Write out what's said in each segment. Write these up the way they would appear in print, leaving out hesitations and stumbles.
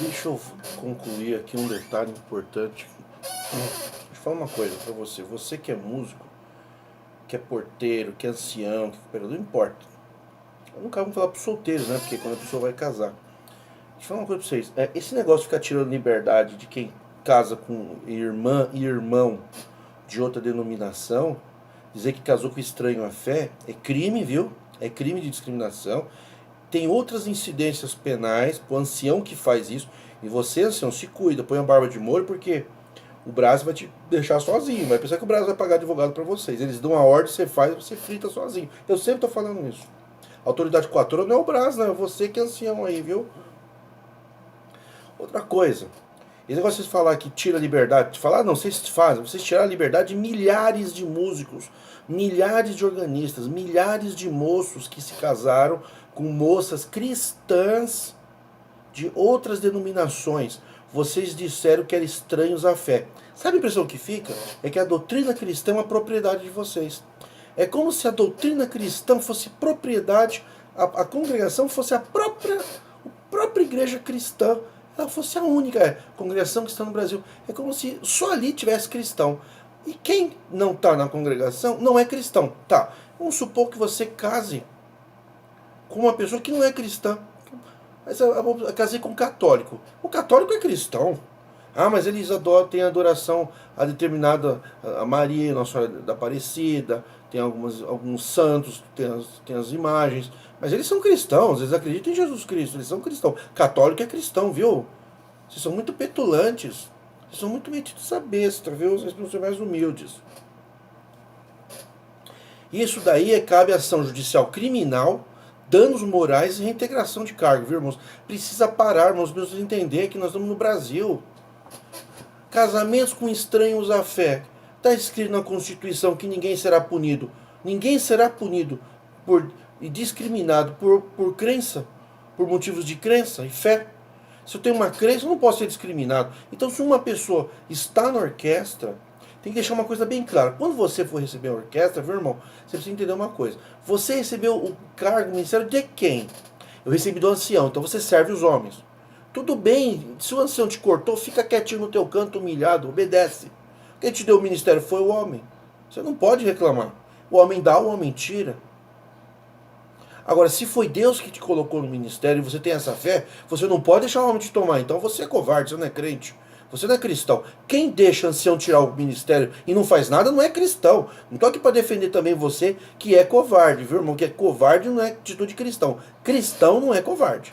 Deixa eu concluir aqui um detalhe importante. Deixa eu falar uma coisa pra você. Você que é músico, que é porteiro, que é ancião, que é cooperador, não importa. Eu nunca vou falar pros solteiros, né? Porque quando a pessoa vai casar. Deixa eu falar uma coisa pra vocês. Esse negócio de ficar tirando liberdade de quem casa com irmã e irmão de outra denominação, dizer que casou com estranho à fé, é crime, viu? É crime de discriminação. Tem outras incidências penais pro ancião que faz isso. E você, ancião, se cuida, põe a barba de molho, porque o Brás vai te deixar sozinho. Vai pensar que o Brás vai pagar advogado pra vocês. Eles dão a ordem, você faz, você frita sozinho. Eu sempre tô falando isso. Autoridade coatora não é o Brás, não. É você que é ancião aí, viu? Outra coisa. Esse negócio de vocês falar que tira a liberdade, de falar, não, vocês fazem, vocês tiraram a liberdade de milhares de músicos, milhares de organistas, milhares de moços que se casaram com moças cristãs de outras denominações. Vocês disseram que eram estranhos à fé. Sabe a impressão que fica? É que a doutrina cristã é uma propriedade de vocês. É como se a doutrina cristã fosse propriedade, a congregação fosse a própria igreja cristã. Ela fosse a única congregação cristã no Brasil. É como se só ali tivesse cristão. E quem não está na congregação não é cristão. Tá, vamos supor que você case com uma pessoa que não é cristã. Mas eu casei com um católico. O católico é cristão. Ah, mas eles têm adoração a determinada a Maria, Nossa Senhora da Aparecida, tem alguns santos, tem as imagens. Mas eles são cristãos, eles acreditam em Jesus Cristo, eles são cristãos. Católico é cristão, viu? Vocês são muito petulantes. Vocês são muito metidos a besta, viu? Vocês não são mais humildes. Isso daí cabe ação judicial criminal, danos morais e reintegração de cargo, viu, irmãos? Precisa parar, irmãos, precisamos entender que nós estamos no Brasil. Casamentos com estranhos à fé. Está escrito na Constituição que ninguém será punido. Ninguém será punido e discriminado por crença, por motivos de crença e fé. Se eu tenho uma crença, eu não posso ser discriminado. Então, se uma pessoa está na orquestra, tem que deixar uma coisa bem clara. Quando você for receber a orquestra, viu, irmão, você precisa entender uma coisa. Você recebeu o cargo, o ministério de quem? Eu recebi do ancião, então você serve os homens. Tudo bem, se o ancião te cortou, fica quietinho no teu canto, humilhado, obedece. Quem te deu o ministério foi o homem. Você não pode reclamar. O homem dá, o homem tira. Agora, se foi Deus que te colocou no ministério e você tem essa fé, você não pode deixar o homem te tomar. Então você é covarde, você não é crente. Você não é cristão. Quem deixa o ancião tirar o ministério e não faz nada não é cristão. Não estou aqui para defender também você que é covarde, viu, irmão? Que é covarde não é atitude cristão. Cristão não é covarde.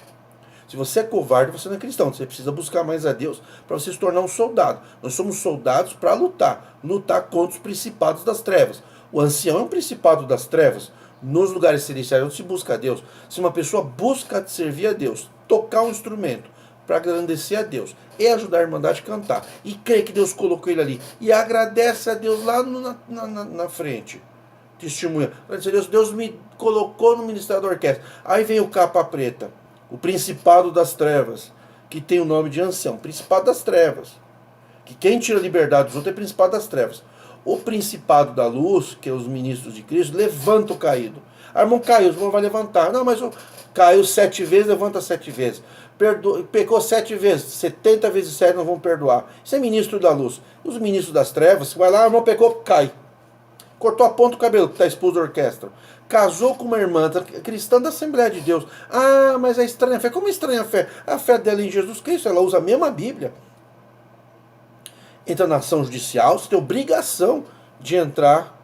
Se você é covarde, você não é cristão. Você precisa buscar mais a Deus para você se tornar um soldado. Nós somos soldados para lutar. Lutar contra os principados das trevas. O ancião é um principado das trevas. Nos lugares celestiais onde se busca a Deus. Se uma pessoa busca servir a Deus, tocar um instrumento para agrandecer a Deus e ajudar a Irmandade a cantar, e crê que Deus colocou ele ali, e agradece a Deus lá na frente, testemunha, agradece a Deus, Deus me colocou no ministério da orquestra. Aí vem o capa preta, o principado das trevas, que tem o nome de ancião, principado das trevas, que quem tira a liberdade dos outros é principado das trevas. O principado da luz, que é os ministros de Cristo, levanta o caído. Ah, irmão, caiu, o irmão vai levantar. Não, mas caiu 7 vezes, levanta 7 vezes. Pecou 7 vezes, 70 vezes 7 não vão perdoar. Isso é ministro da luz. Os ministros das trevas, vai lá, irmão, pecou, cai. Cortou a ponta do cabelo, que está expulso da orquestra. Casou com uma irmã cristã da Assembleia de Deus. Ah, mas é estranha fé. Como é estranha fé? A fé dela em Jesus Cristo, ela usa a mesma Bíblia. Entra na ação judicial, você tem obrigação de entrar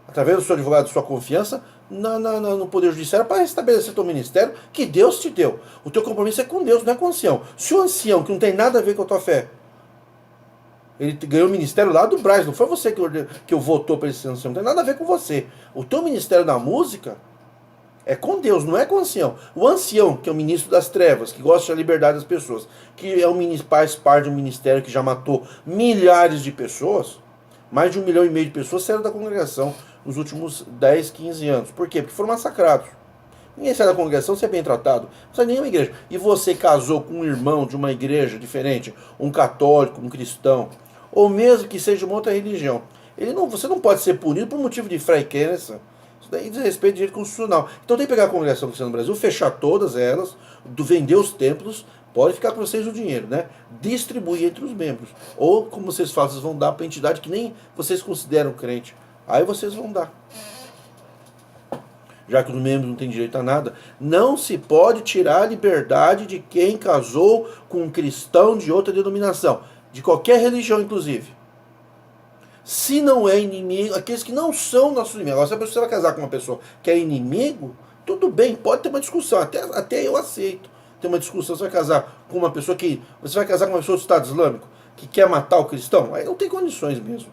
através do seu advogado de sua confiança, no Poder Judiciário para restabelecer teu ministério que Deus te deu. O teu compromisso é com Deus, não é com o ancião. Se o ancião, que não tem nada a ver com a tua fé, ele ganhou o ministério lá do Braz, não foi você que votou para esse ancião, não tem nada a ver com você. O teu ministério na música é com Deus, não é com o ancião. O ancião, que é o ministro das trevas, que gosta da liberdade das pessoas, que faz parte de um ministério que já matou milhares de pessoas, mais de 1,5 milhão de pessoas saíram da congregação nos últimos 10, 15 anos. Por quê? Porque foram massacrados. Ninguém sai da congregação ser bem tratado. Não sai nenhuma igreja. E você casou com um irmão de uma igreja diferente, um católico, um cristão, ou mesmo que seja uma outra religião. Você não pode ser punido por motivo de frequência. Isso daí diz respeito ao direito constitucional. Então tem que pegar a congregação cristã no Brasil, fechar todas elas, vender os templos, pode ficar com vocês o dinheiro, né? Distribuir entre os membros. Ou, como vocês falam, vocês vão dar para entidade que nem vocês consideram crente. Aí vocês vão dar. Já que os membros não têm direito a nada. Não se pode tirar a liberdade de quem casou com um cristão de outra denominação. De qualquer religião, inclusive. Se não é inimigo, aqueles que não são nossos inimigos. Agora, se a pessoa vai casar com uma pessoa que é inimigo, tudo bem, pode ter uma discussão. Até eu aceito ter uma discussão. Você vai casar com uma pessoa que. Você vai casar com uma pessoa do Estado Islâmico que quer matar o cristão? Aí não tem condições mesmo.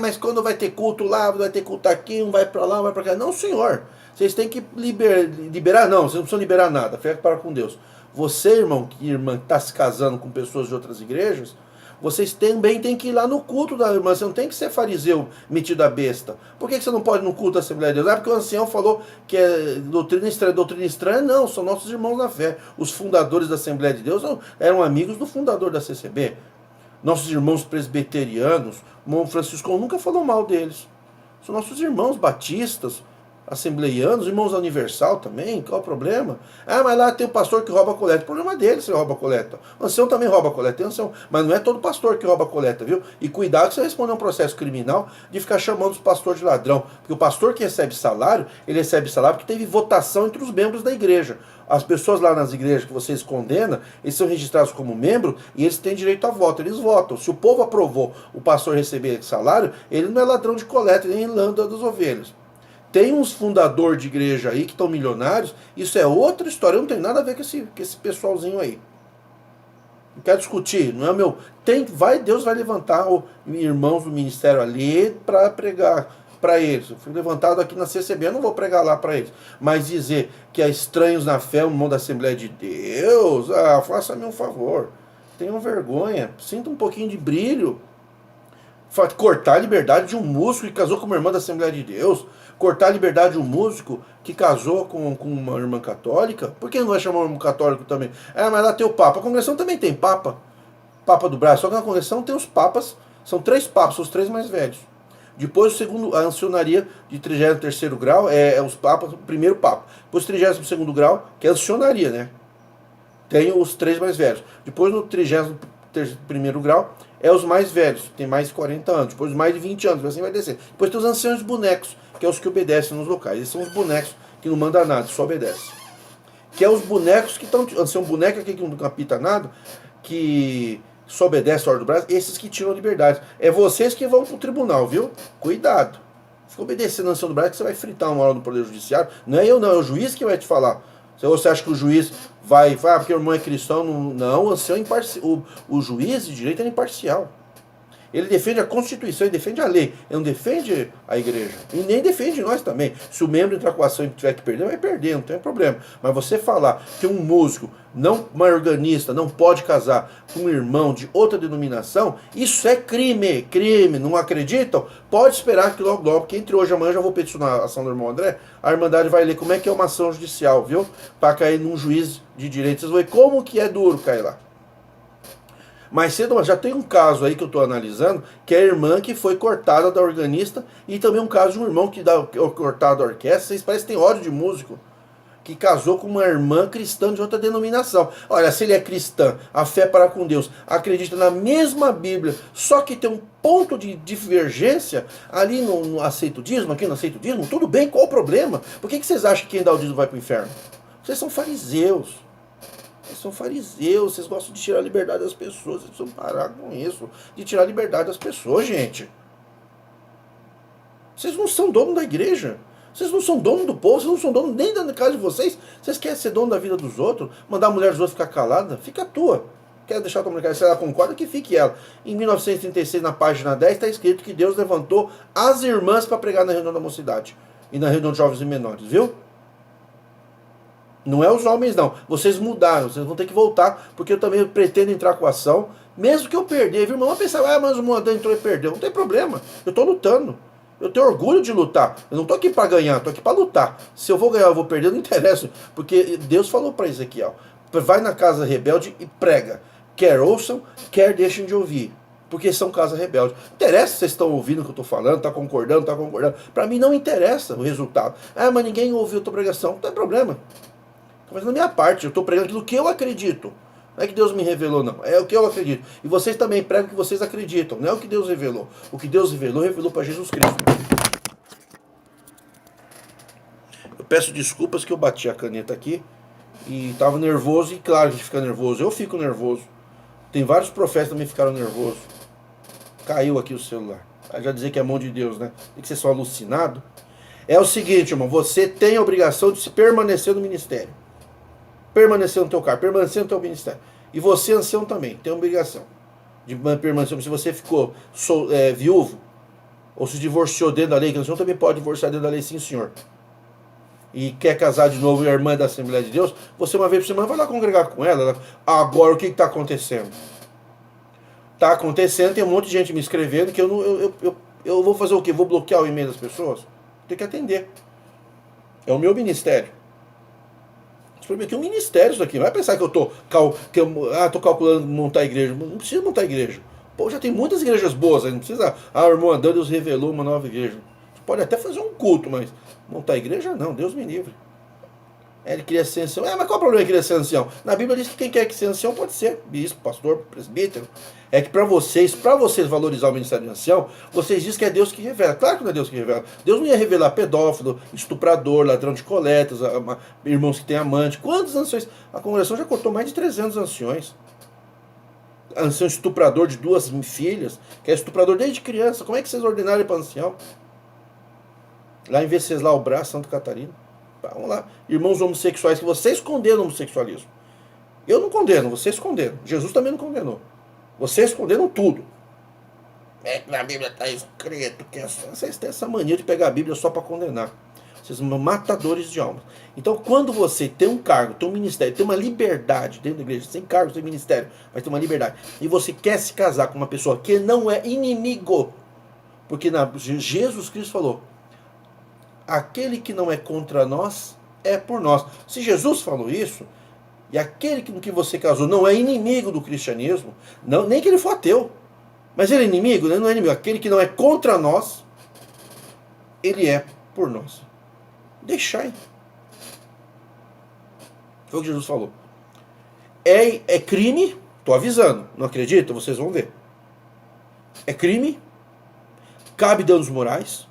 Mas quando vai ter culto lá, vai ter culto aqui, um vai pra lá, um vai pra cá. Não, senhor. Vocês têm que liberar, não, vocês não precisam liberar nada. Fica para com Deus. Você, irmão, irmã, que está se casando com pessoas de outras igrejas, vocês também têm que ir lá no culto da irmã. Você não tem que ser fariseu metido a besta. Por que você não pode ir no culto da Assembleia de Deus? Porque o ancião falou que é doutrina estranha. Doutrina estranha não, são nossos irmãos na fé. Os fundadores da Assembleia de Deus eram amigos do fundador da CCB. Nossos irmãos presbiterianos, o irmão Francisco nunca falou mal deles. São nossos irmãos batistas, assembleianos, irmãos da Universal também, qual o problema? Mas lá tem o pastor que rouba a coleta. O problema dele se rouba a coleta. O ancião também rouba a coleta, tem ancião, mas não é todo pastor que rouba a coleta, viu? E cuidado que você responder um processo criminal de ficar chamando os pastores de ladrão. Porque o pastor que recebe salário, ele recebe salário porque teve votação entre os membros da igreja. As pessoas lá nas igrejas que vocês condenam, eles são registrados como membro e eles têm direito a voto, eles votam. Se o povo aprovou o pastor receber salário, ele não é ladrão de coleta, nem landa das ovelhas. Tem uns fundadores de igreja aí que estão milionários, isso é outra história, eu não tenho nada a ver com esse pessoalzinho aí. Não quero discutir, não é o meu. Deus vai levantar irmãos do ministério ali para pregar para eles. Eu fui levantado aqui na CCB, eu não vou pregar lá para eles. Mas dizer que há estranhos na fé, o irmão da Assembleia de Deus, faça-me um favor. Tenham vergonha, sinta um pouquinho de brilho. Cortar a liberdade de um músico que casou com uma irmã da Assembleia de Deus. Cortar a liberdade de um músico que casou com uma irmã católica. Por que não vai chamar um irmão católico também? Mas lá tem o Papa. A congregação também tem Papa. Papa do Brasil. Só que na congregação tem os Papas. São 3 Papas, são os 3 mais velhos. Depois, a ancionaria de 33º grau é os papas, o primeiro papa. Depois, 32º grau, que é a ancionaria, né? Tem os 3 mais velhos. Depois, no 31º grau, é os mais velhos, tem mais de 40 anos. Depois, mais de 20 anos, assim vai descer. Depois, tem os anciãos bonecos, que é os que obedecem nos locais. Esses são os bonecos que não mandam nada, só obedecem. Que é os bonecos que estão... Ancião boneco aqui que não apita nada, que... só obedece a ordem do Brasil, esses que tiram a liberdade. É vocês que vão pro tribunal, viu? Cuidado. Fica obedecendo a ancião do Brasil que você vai fritar uma hora no Poder Judiciário. Não é eu não, é o juiz que vai te falar. Se você acha que o juiz vai porque o irmão é cristão, não, o ancião é imparcial. O juiz de direito é imparcial. Ele defende a Constituição, ele defende a lei. Ele não defende a igreja. E nem defende nós também. Se o membro entrar com a ação e tiver que perder, vai perder, não tem problema. Mas você falar que um músico, uma organista, não pode casar com um irmão de outra denominação, isso é crime. Crime. Não acreditam? Pode esperar que logo, porque entre hoje e amanhã eu já vou peticionar a ação do irmão André. A Irmandade vai ler como é que é uma ação judicial, viu? Para cair num juiz de direito. Vocês vão ver como que é duro cair lá. Mais cedo, já tem um caso aí que eu estou analisando, que é a irmã que foi cortada da organista, e também um caso de um irmão que dá cortado da orquestra. Vocês parecem que tem ódio de músico, que casou com uma irmã cristã de outra denominação. Olha, se ele é cristã, a fé para com Deus, acredita na mesma Bíblia, só que tem um ponto de divergência ali no aceita o dízimo, aqui no aceita o dízimo, tudo bem, qual o problema? Por que vocês acham que quem dá o dízimo vai para o inferno? Vocês são fariseus. Vocês são fariseus, vocês gostam de tirar a liberdade das pessoas, vocês precisam parar com isso, de tirar a liberdade das pessoas, gente. Vocês não são dono da igreja, vocês não são dono do povo, vocês não são dono nem da casa de vocês, vocês querem ser dono da vida dos outros, mandar a mulher dos outros ficar calada, fica a tua. Quer deixar a tua mulher, se ela concorda, que fique ela. Em 1936, na página 10, está escrito que Deus levantou as irmãs para pregar na reunião da mocidade e na reunião de jovens e menores, viu? Não é os homens, não. Vocês mudaram, vocês vão ter que voltar, porque eu também pretendo entrar com a ação, mesmo que eu perder, viu, irmão? Vai pensar, mas o Moandão entrou e perdeu. Não tem problema, eu estou lutando. Eu tenho orgulho de lutar. Eu não estou aqui para ganhar, estou aqui para lutar. Se eu vou ganhar ou vou perder, não interessa. Porque Deus falou para Ezequiel, vai na casa rebelde e prega. Quer ouçam, quer deixem de ouvir. porque são casa rebelde. Não interessa se vocês estão ouvindo o que eu estou falando, está concordando, está concordando. Para mim não interessa o resultado. Ah, mas ninguém ouviu a tua pregação. Não tem problema. Estou fazendo a minha parte, eu estou pregando aquilo que eu acredito. Não é que Deus me revelou, não. É o que eu acredito. E vocês também pregam o que vocês acreditam. Não é o que Deus revelou. O que Deus revelou, revelou para Jesus Cristo. Eu peço desculpas que eu bati a caneta aqui e estava nervoso. E claro que a gente fica nervoso. Eu fico nervoso. Tem vários profetas que também ficaram nervosos. Caiu aqui o celular. Aí já dizer que é a mão de Deus, né? Tem que ser só alucinado. É o seguinte, irmão. Você tem a obrigação de se permanecer no ministério. Permanecer no teu cargo, permanecer no teu ministério. E você, ancião, também, tem a obrigação de permanecer. Se você ficou viúvo, ou se divorciou dentro da lei, que o ancião também pode divorciar dentro da lei, sim, senhor. E quer casar de novo e a irmã da Assembleia de Deus, você uma vez por semana vai lá congregar com ela. Agora, o que está acontecendo? Está acontecendo, tem um monte de gente me escrevendo que eu vou fazer o quê? Vou bloquear o e-mail das pessoas? Tem que atender. É o meu ministério. Que é um ministério isso aqui. Não vai pensar que eu tô calculando montar igreja. Não precisa montar igreja. Pô, já tem muitas igrejas boas aí. Não precisa. Ah, o irmão Adão, Deus revelou uma nova igreja. Você pode até fazer um culto, mas montar igreja não. Deus me livre. Ele queria ser ancião. Mas qual é o problema de querer ser ancião? Na Bíblia diz que quem quer que ser ancião pode ser bispo, pastor, presbítero. É que para vocês valorizar o ministério de ancião, vocês dizem que é Deus que revela. Claro que não é Deus que revela. Deus não ia revelar pedófilo, estuprador, ladrão de coletas, irmãos que têm amante. Quantos anciões? A congregação já contou mais de 300 anciões. Ancião estuprador de 2 filhas, que é estuprador desde criança. Como é que vocês ordenaram ele para ancião? Lá em Venceslau Brás, Santa Catarina. Vamos lá. Irmãos homossexuais, que vocês condenam o homossexualismo. Eu não condeno, vocês condenam. Jesus também não condenou. Vocês condenam tudo. É que na Bíblia está escrito que vocês têm essa mania de pegar a Bíblia só para condenar. Vocês são matadores de almas. Então, quando você tem um cargo, tem um ministério, tem uma liberdade dentro da igreja, sem cargo, sem ministério, mas tem uma liberdade, e você quer se casar com uma pessoa que não é inimigo, porque Jesus Cristo falou, aquele que não é contra nós é por nós. Se Jesus falou isso, e aquele com que você casou não é inimigo do cristianismo, não, nem que ele for ateu, mas ele é inimigo, né? Não é inimigo. Aquele que não é contra nós, ele é por nós. Deixai. Foi o que Jesus falou. É crime, estou avisando, não acredita? Vocês vão ver. É crime, cabe danos morais,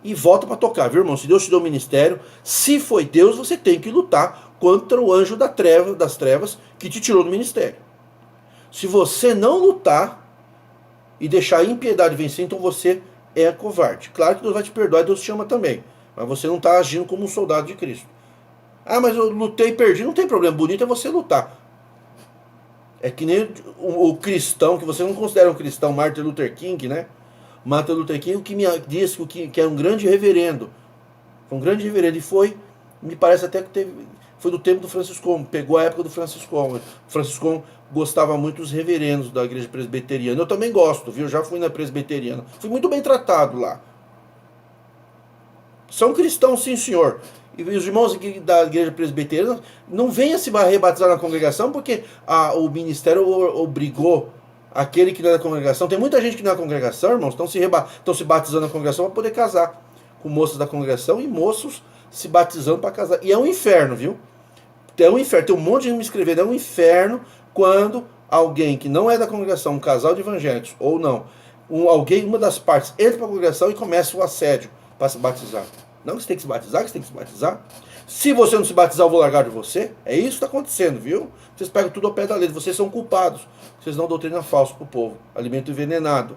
e volta para tocar, viu, irmão? Se Deus te deu um ministério, se foi Deus, você tem que lutar contra o anjo das trevas que te tirou do ministério. Se você não lutar e deixar a impiedade vencer, então você é covarde. Claro que Deus vai te perdoar e Deus te ama também, mas você não está agindo como um soldado de Cristo. Ah, mas eu lutei e perdi. Não tem problema, bonito é você lutar. É que nem o cristão, que você não considera um cristão, Martin Luther King, né? Martin Luther King, o que me disse que era um grande reverendo. Foi um grande reverendo. E foi, me parece até que foi do tempo do Franciscano. Pegou a época do Franciscano. O Franciscano gostava muito dos reverendos da igreja presbiteriana. Eu também gosto, viu? Já fui na presbiteriana. Fui muito bem tratado lá. São cristãos, sim, senhor. E os irmãos aqui da igreja presbiteriana não venham se rebatizar na congregação porque o ministério obrigou aquele que não é da congregação. Tem muita gente que não é da congregação, irmãos, estão se batizando na congregação para poder casar com moças da congregação e moços se batizando para casar. E é um inferno, viu? É um inferno. Tem um monte de gente me escrevendo. É um inferno quando alguém que não é da congregação, um casal de evangélicos ou não, uma das partes entra para a congregação e começa o assédio para se batizar. Não, você tem que se batizar, você tem que se batizar. Se você não se batizar, eu vou largar de você. É isso que está acontecendo, viu? Vocês pegam tudo ao pé da letra. Vocês são culpados. Vocês dão doutrina falsa para o povo. Alimento envenenado.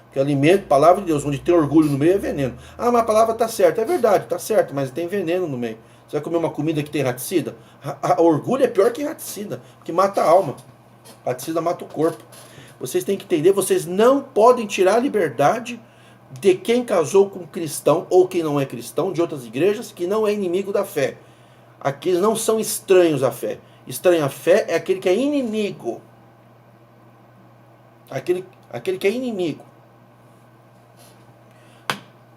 Porque alimento, palavra de Deus, onde tem orgulho no meio é veneno. Ah, mas a palavra está certa. É verdade, está certo, mas tem veneno no meio. Você vai comer uma comida que tem raticida? Orgulho é pior que raticida, que mata a alma. Raticida mata o corpo. Vocês têm que entender, vocês não podem tirar a liberdade de quem casou com cristão ou quem não é cristão, de outras igrejas, que não é inimigo da fé. Aqueles não são estranhos à fé. Estranho à fé é aquele que é inimigo. Aquele que é inimigo.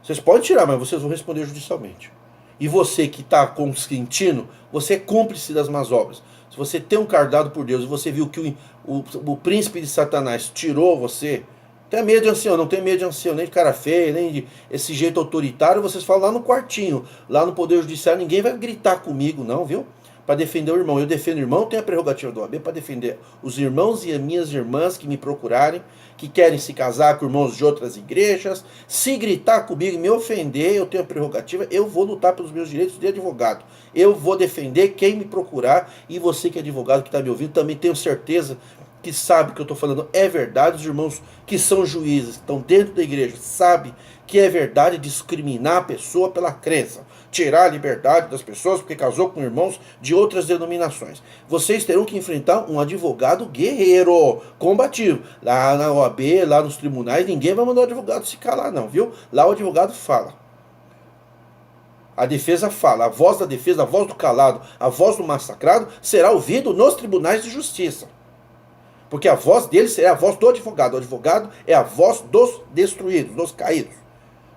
Vocês podem tirar, mas vocês vão responder judicialmente. E você que está consentindo, você é cúmplice das más obras. Se você tem um cardado por Deus e você viu que o príncipe de Satanás tirou você Tem medo de ancião, não tem medo de ancião, nem de cara feia, nem de esse jeito autoritário. Vocês falam lá no quartinho, lá no Poder Judiciário, ninguém vai gritar comigo, não, viu? Para defender o irmão. Eu defendo o irmão, tenho a prerrogativa do OAB para defender os irmãos e as minhas irmãs que me procurarem, que querem se casar com irmãos de outras igrejas. Se gritar comigo e me ofender, eu tenho a prerrogativa, eu vou lutar pelos meus direitos de advogado. Eu vou defender quem me procurar, e você que é advogado que está me ouvindo, também tenho certeza que sabe que eu estou falando é verdade. Os irmãos que são juízes, que estão dentro da igreja, sabem que é verdade discriminar a pessoa pela crença, tirar a liberdade das pessoas porque casou com irmãos de outras denominações. Vocês terão que enfrentar um advogado guerreiro, combativo. Lá na OAB, lá nos tribunais, ninguém vai mandar o advogado se calar não, viu? Lá o advogado fala. A defesa fala, a voz da defesa, a voz do calado, a voz do massacrado será ouvida nos tribunais de justiça. Porque a voz dele será a voz do advogado. O advogado é a voz dos destruídos, dos caídos.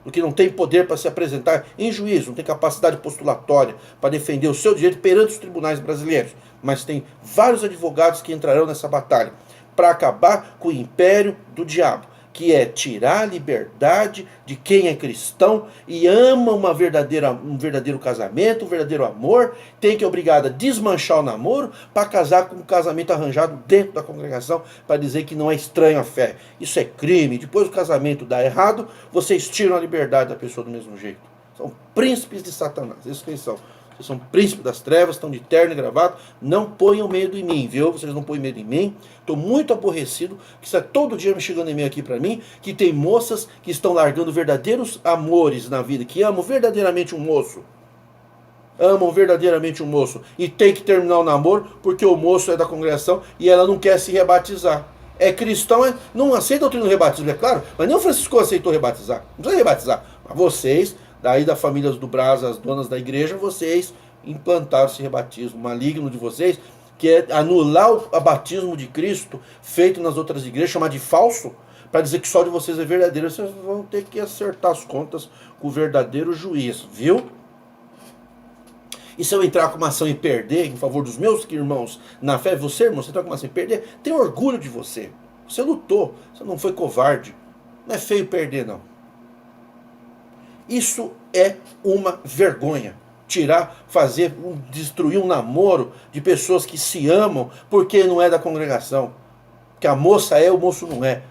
Do que não tem poder para se apresentar em juízo, não tem capacidade postulatória para defender o seu direito perante os tribunais brasileiros. Mas tem vários advogados que entrarão nessa batalha para acabar com o império do diabo, que é tirar a liberdade de quem é cristão e ama um verdadeiro casamento, um verdadeiro amor, tem que obrigado a desmanchar o namoro para casar com um casamento arranjado dentro da congregação, para dizer que não é estranho à fé. Isso é crime. Depois o casamento dá errado, vocês tiram a liberdade da pessoa do mesmo jeito. São príncipes de Satanás. Isso quem são? Vocês são príncipes das trevas, estão de terno e gravado. Não ponham medo em mim, viu? Vocês não põem medo em mim. Estou muito aborrecido, que está todo dia me chegando e-mail aqui para mim, que tem moças que estão largando verdadeiros amores na vida, que amam verdadeiramente um moço. Amam verdadeiramente um moço. E tem que terminar o namoro porque o moço é da congregação e ela não quer se rebatizar. É cristão, não aceita a doutrina do rebatismo, é claro, mas nem o Francisco aceitou rebatizar. Não precisa rebatizar. Mas vocês, daí da família do Brás, as donas da igreja, vocês implantaram esse rebatismo maligno de vocês, que é anular o batismo de Cristo feito nas outras igrejas, chamar de falso, para dizer que só de vocês é verdadeiro. Vocês vão ter que acertar as contas com o verdadeiro juiz, viu? E se eu entrar com uma ação e perder em favor dos meus irmãos na fé, você, irmão, você entrar com uma ação e perder, tenho orgulho de você. Você lutou, você não foi covarde. Não é feio perder, não. Isso é uma vergonha. Destruir um namoro de pessoas que se amam porque não é da congregação. Que a moça é, o moço não é.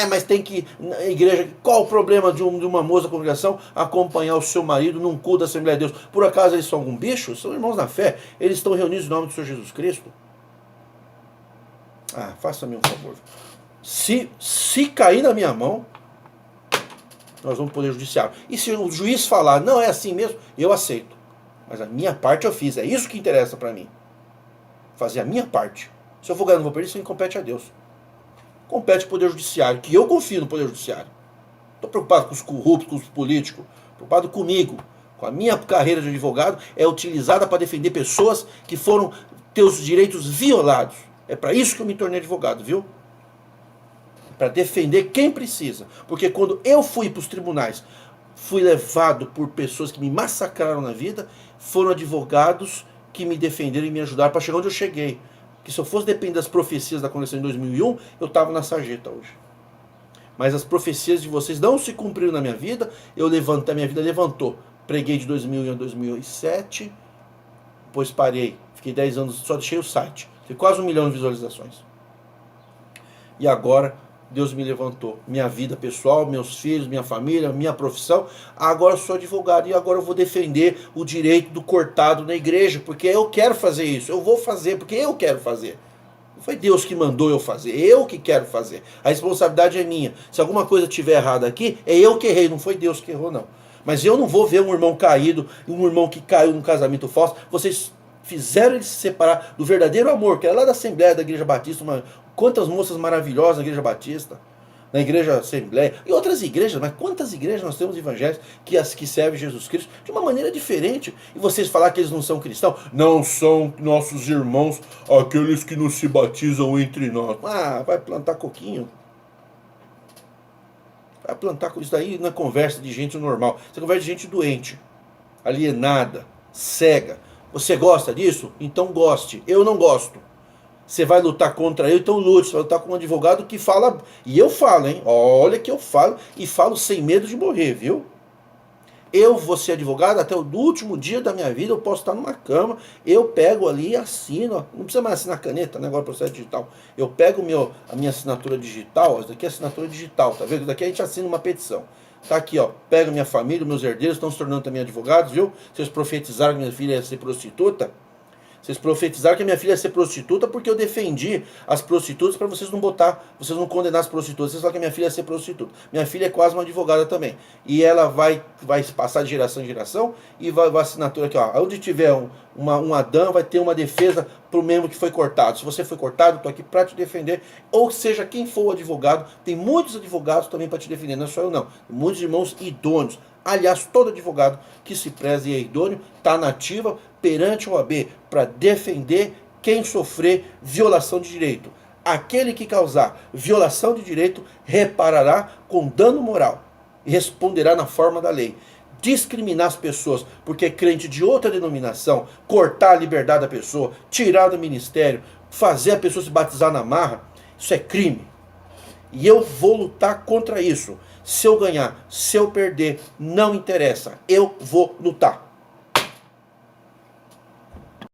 Mas tem que, na igreja, qual o problema de uma moça da congregação acompanhar o seu marido num culto da Assembleia de Deus? Por acaso eles são algum bicho? São irmãos na fé. Eles estão reunidos em nome do Senhor Jesus Cristo. Faça-me um favor. Se cair na minha mão, nós vamos para o Poder Judiciário. E se o juiz falar, não é assim mesmo, eu aceito. Mas a minha parte eu fiz. É isso que interessa para mim. Fazer a minha parte. Se eu for ganhar, não vou perder, isso compete a Deus. Compete o Poder Judiciário, que eu confio no Poder Judiciário. Estou preocupado com os corruptos, com os políticos. Preocupado comigo. Com a minha carreira de advogado é utilizada para defender pessoas que foram ter os direitos violados. É para isso que eu me tornei advogado, viu? Para defender quem precisa. Porque quando eu fui para os tribunais, fui levado por pessoas que me massacraram na vida, foram advogados que me defenderam e me ajudaram para chegar onde eu cheguei. Que se eu fosse depender das profecias da Convenção de 2001, eu estava na sarjeta hoje. Mas as profecias de vocês não se cumpriram na minha vida, a minha vida levantou. Preguei de 2001 a 2007, depois parei, fiquei 10 anos, só deixei o site. Fiquei quase 1 milhão de visualizações. E agora Deus me levantou. Minha vida pessoal, meus filhos, minha família, minha profissão. Agora eu sou advogado e agora eu vou defender o direito do cortado na igreja, porque eu quero fazer isso. Eu vou fazer porque eu quero fazer. Não foi Deus que mandou eu fazer, eu que quero fazer. A responsabilidade é minha. Se alguma coisa estiver errada aqui, é eu que errei, não foi Deus que errou, não. Mas eu não vou ver um irmão caído, um irmão que caiu num casamento falso. Vocês fizeram ele se separar do verdadeiro amor, que era lá da Assembleia da Igreja Batista. Quantas moças maravilhosas na Igreja Batista, na Igreja Assembleia, e outras igrejas, mas quantas igrejas nós temos evangélicos que servem Jesus Cristo de uma maneira diferente. E vocês falar que eles não são cristãos? Não são nossos irmãos, aqueles que não se batizam entre nós. Vai plantar coquinho. Vai plantar com isso daí na conversa de gente normal. Você conversa de gente doente, alienada, cega. Você gosta disso? Então goste. Eu não gosto. Você vai lutar contra eu, então lute. Você vai lutar com um advogado que fala. E eu falo, hein? Olha que eu falo e falo sem medo de morrer, viu? Eu vou ser advogado até o último dia da minha vida, eu posso estar numa cama, eu pego ali e assino, ó, não precisa mais assinar caneta, né, agora processo digital. Eu pego a minha assinatura digital, isso daqui é assinatura digital, tá vendo? Isso daqui a gente assina uma petição. Tá aqui, ó, pego minha família, meus herdeiros estão se tornando também advogados, viu? Vocês profetizaram que minha filha ia ser prostituta, vocês profetizaram que a minha filha ia ser prostituta porque eu defendi as prostitutas para vocês não botar, vocês não condenar as prostitutas. Vocês falam que a minha filha ia ser prostituta. Minha filha é quase uma advogada também. E ela vai passar de geração em geração e vai assinatura aqui, ó. Onde tiver um Adão, vai ter uma defesa para o membro que foi cortado. Se você foi cortado, estou aqui para te defender. Ou seja, quem for o advogado, tem muitos advogados também para te defender. Não é só eu, não. Tem muitos irmãos idôneos. Aliás, todo advogado que se preze e é idôneo está na ativa perante a OAB para defender quem sofrer violação de direito. Aquele que causar violação de direito reparará com dano moral e responderá na forma da lei. Discriminar as pessoas porque é crente de outra denominação, cortar a liberdade da pessoa, tirar do ministério, fazer a pessoa se batizar na marra, isso é crime. E eu vou lutar contra isso. Se eu ganhar, se eu perder, não interessa. Eu vou lutar.